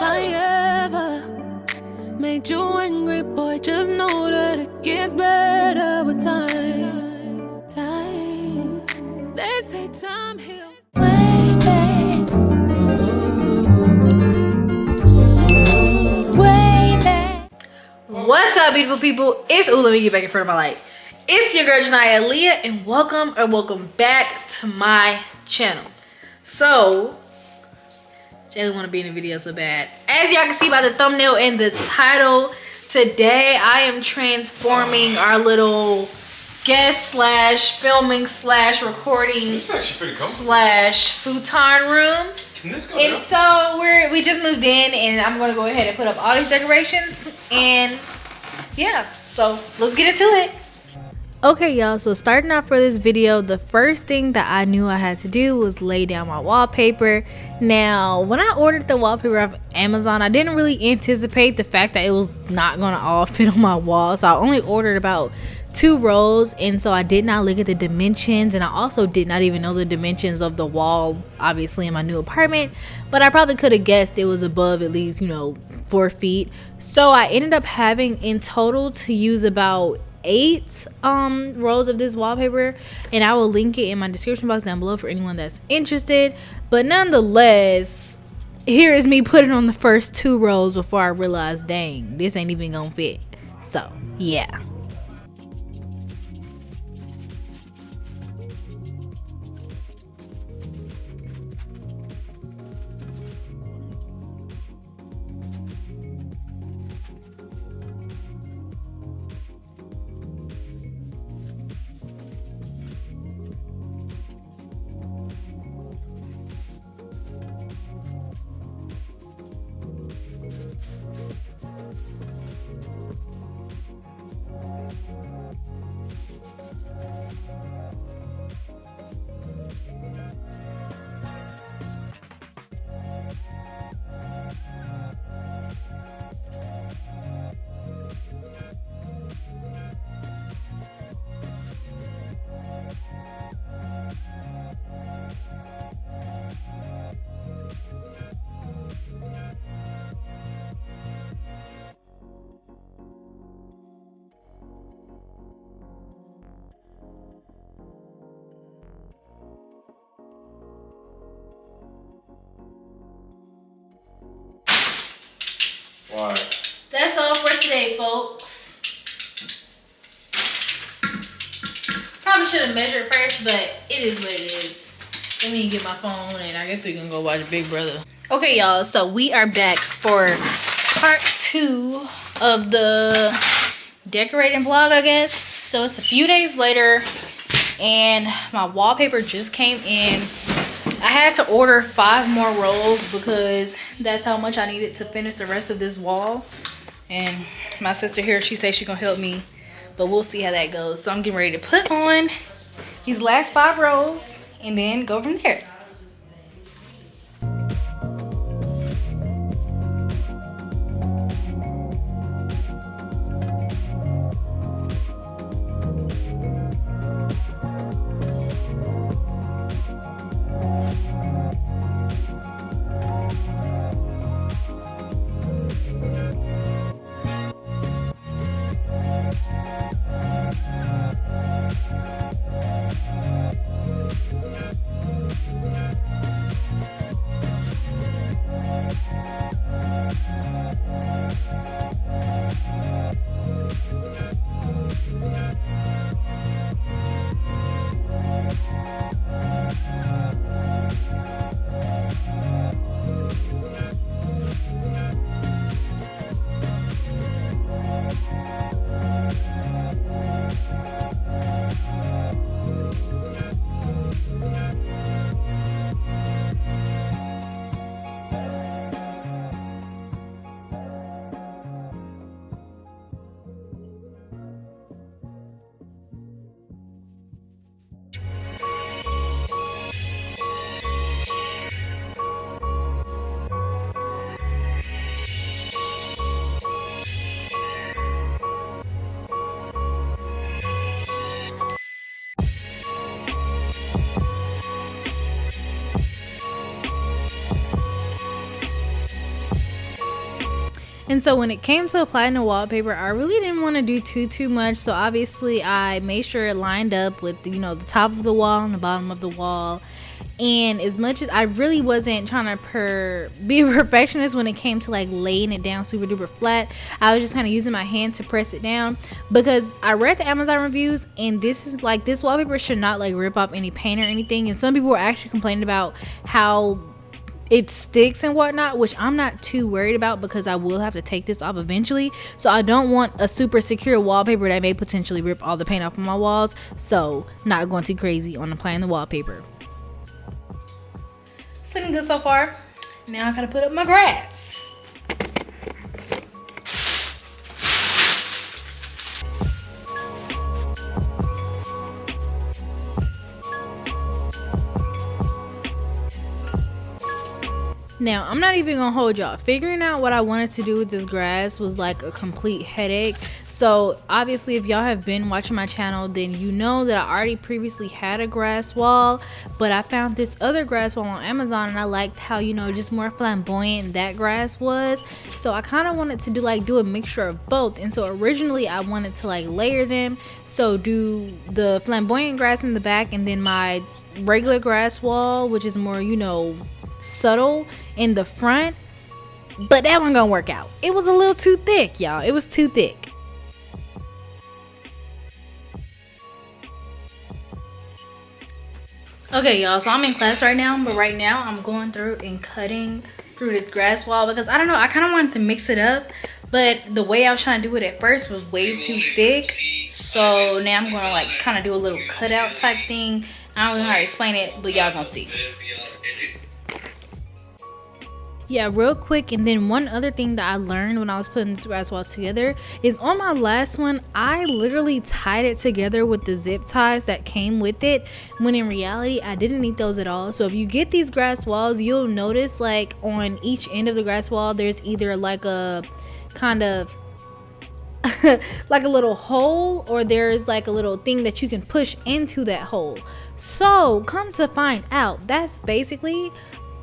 If I ever made you angry, boy, just know that it gets better with time. They say time heals. Way back. Way back. What's up, beautiful people? It's let me get back in front of my light. It's your girl janiaaaliyah, and welcome back to my channel. So Jaylee want to be in the video so bad. As y'all can see by the thumbnail and the title, today I am transforming our little guest slash filming slash recording slash futon room. Can this go and down? So we just moved in, and I'm gonna go ahead and put up all these decorations, and yeah, so let's get into it. Okay, y'all, so starting off for this video, the first thing that I knew I had to do was lay down my wallpaper. Now, when I ordered the wallpaper off Amazon, I didn't really anticipate the fact that it was not gonna all fit on my wall, so I only ordered about 2 rolls, and so I did not look at the dimensions, and I also did not even know the dimensions of the wall, obviously, in my new apartment, but I probably could have guessed it was above at least, 4 feet. So I ended up having in total to use about 8 rolls of this wallpaper, and I will link it in my description box down below for anyone that's interested. But nonetheless, here is me putting on the first 2 rolls before I realized, dang, this ain't even gonna fit. So yeah. Why? That's all for today, folks. Probably should have measured first, but it is what it is. Let me get my phone, and I guess we can go watch Big Brother. Okay, y'all, so we are back for part 2 of the decorating vlog, I guess. So it's a few days later, and my wallpaper just came in. I had to order 5 more rolls because that's how much I needed to finish the rest of this wall. And my sister here, she said she's gonna help me, but we'll see how that goes. So I'm getting ready to put on these last 5 rolls and then go from there. And so when it came to applying the wallpaper, I really didn't want to do too much. So obviously I made sure it lined up with, you know, the top of the wall and the bottom of the wall. And as much as I really wasn't trying to be a perfectionist when it came to like laying it down super duper flat, I was just kind of using my hand to press it down, because I read the Amazon reviews, and this is like, this wallpaper should not like rip off any paint or anything. And some people were actually complaining about how it sticks and whatnot, which I'm not too worried about, because I will have to take this off eventually. So I don't want a super secure wallpaper that may potentially rip all the paint off of my walls. So not going too crazy on applying the wallpaper. It's looking good so far. Now I gotta put up my grass. Now, I'm not even gonna hold y'all. Figuring out what I wanted to do with this grass was like a complete headache. So obviously, if y'all have been watching my channel, then you know that I already previously had a grass wall, but I found this other grass wall on Amazon, and I liked how, you know, just more flamboyant that grass was. So I kind of wanted to do a mixture of both. And so originally I wanted to like layer them, so do the flamboyant grass in the back, and then my regular grass wall, which is more, you know, subtle, in the front. But that wasn't gonna work out. It was a little too thick, y'all. It was too thick. Okay, y'all, so I'm in class right now, but right now I'm going through and cutting through this grass wall, because I don't know, I kind of wanted to mix it up, but the way I was trying to do it at first was way too thick. So now I'm gonna like kind of do a little cutout type thing. I don't really know how to explain it, but y'all gonna see. Yeah, real quick, and then one other thing that I learned when I was putting this grass wall together is, on my last one, I literally tied it together with the zip ties that came with it, when in reality I didn't need those at all. So if you get these grass walls, you'll notice like on each end of the grass wall there's either like a kind of like a little hole, or there's like a little thing that you can push into that hole. So come to find out, that's basically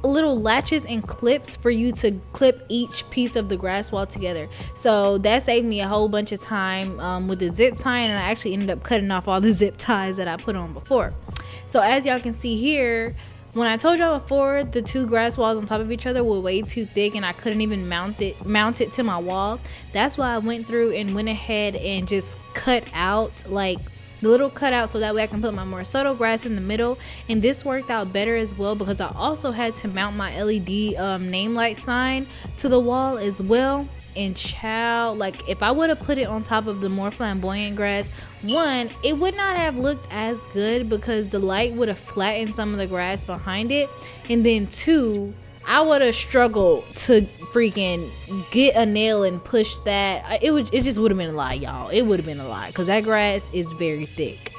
little latches and clips for you to clip each piece of the grass wall together. So that saved me a whole bunch of time with the zip tying, and I actually ended up cutting off all the zip ties that I put on before. So as y'all can see here, when I told y'all before, the two grass walls on top of each other were way too thick and I couldn't even mount it to my wall. That's why I went through and went ahead and just cut out like the little cutout, so that way I can put my more subtle grass in the middle. And this worked out better as well, because I also had to mount my LED name light sign to the wall as well. And child, like if I would have put it on top of the more flamboyant grass, one, it would not have looked as good because the light would have flattened some of the grass behind it, and then two, I would have struggled to freaking get a nail and push that. It just would have been a lie, y'all. It would have been a lie, because that grass is very thick.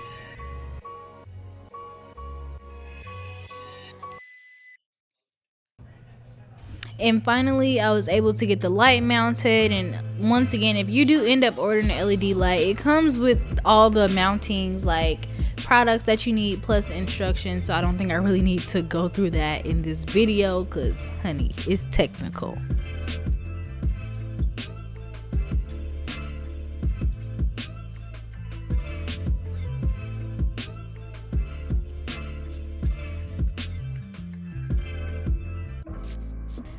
And finally, I was able to get the light mounted. And once again, if you do end up ordering an LED light, it comes with all the mountings, like products that you need, plus the instructions. So I don't think I really need to go through that in this video, because honey, it's technical.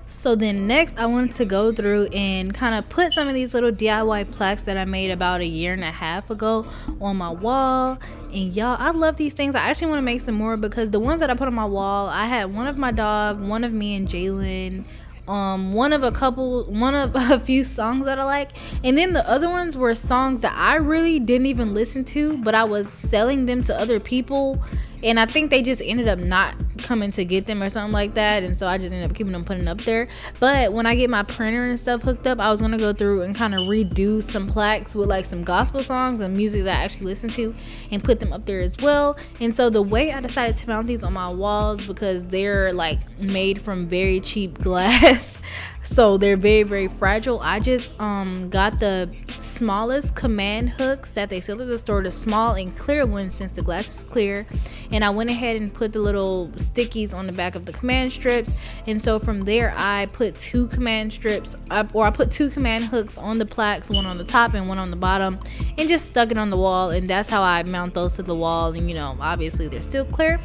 So then next, I wanted to go through and kind of put some of these little DIY plaques that I made about a year and a half ago on my wall. And y'all, I love these things. I actually want to make some more, because the ones that I put on my wall, I had one of my dog, one of me and Jalen, one of a few songs that I like, and then the other ones were songs that I really didn't even listen to, but I was selling them to other people, and I think they just ended up not coming to get them or something like that, and so I just ended up keeping them, putting up there. But when I get my printer and stuff hooked up, I was gonna go through and kind of redo some plaques with like some gospel songs and music that I actually listen to, and put them up there as well. And so the way I decided to mount these on my walls, because they're like made from very cheap glass, so they're very, very fragile, I just got the smallest command hooks that they sell at the store, the small and clear ones, since the glass is clear. and I went ahead and put the little stickies on the back of the command strips. And so from there I put two command strips, I put two command hooks on the plaques, one on the top and one on the bottom, and just stuck it on the wall. And that's how I mount those to the wall. And you know, obviously they're still clear.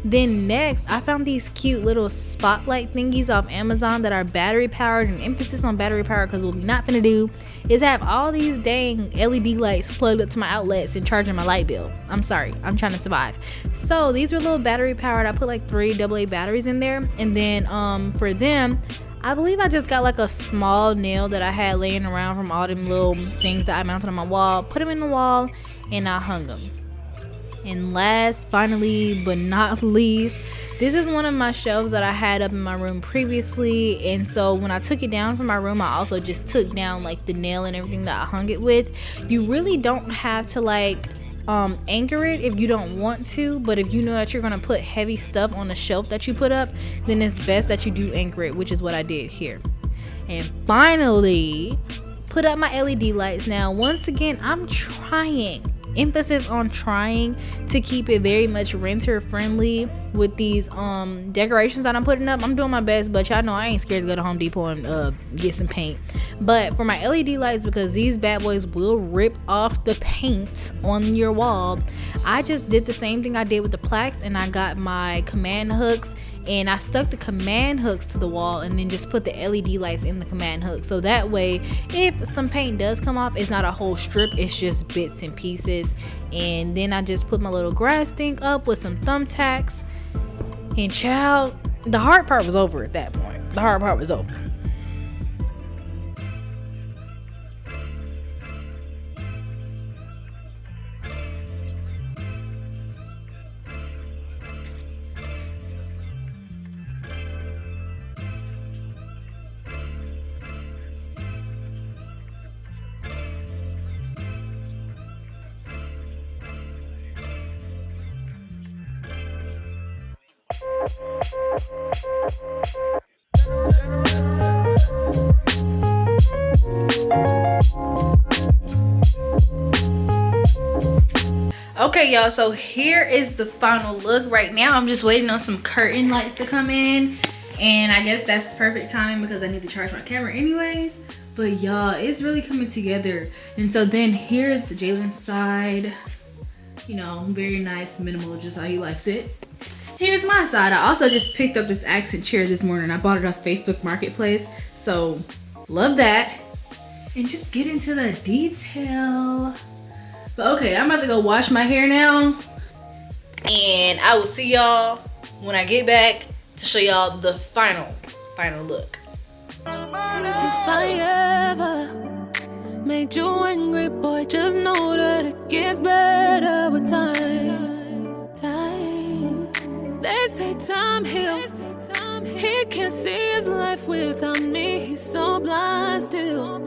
Then next, I found these cute little spotlight thingies off Amazon that are battery powered, and emphasis on battery power, because what we're not finna do is have all these dang LED lights plugged up to my outlets and charging my light bill. I'm sorry, I'm trying to survive. So these were little battery powered. I put like 3 AA batteries in there, and then for them, I believe I just got like a small nail that I had laying around from all them little things that I mounted on my wall, put them in the wall, and I hung them. And last, finally, but not least, this is one of my shelves that I had up in my room previously. And so when I took it down from my room, I also just took down like the nail and everything that I hung it with. You really don't have to like anchor it if you don't want to, but if you know that you're gonna put heavy stuff on the shelf that you put up, then it's best that you do anchor it, which is what I did here. And finally, put up my LED lights. Now, once again, I'm trying, emphasis on trying, to keep it very much renter friendly with these decorations that I'm putting up. I'm doing my best, but y'all know I ain't scared to go to Home Depot and get some paint. But for my LED lights, because these bad boys will rip off the paint on your wall, I just did the same thing I did with the plaques, and I got my command hooks and I stuck the command hooks to the wall and then just put the LED lights in the command hook, so that way if some paint does come off, it's not a whole strip, it's just bits and pieces. And then I just put my little grass thing up with some thumbtacks, and child, the hard part was over at that point. The hard part was over. Okay, y'all, so here is the final look. Right now I'm just waiting on some curtain lights to come in, and I guess that's perfect timing because I need to charge my camera anyways. But y'all, it's really coming together. And so then here's Jalen's side, you know, very nice, minimal, just how he likes it. Here's my side. I also just picked up this accent chair this morning. I bought it off Facebook Marketplace, so love that. And just get into the detail. But okay, I'm about to go wash my hair now, and I will see y'all when I get back to show y'all the final look. If I ever made you angry, boy, just know that it gets better with time. They say time heals. He can't see his life without me. He's so blind still.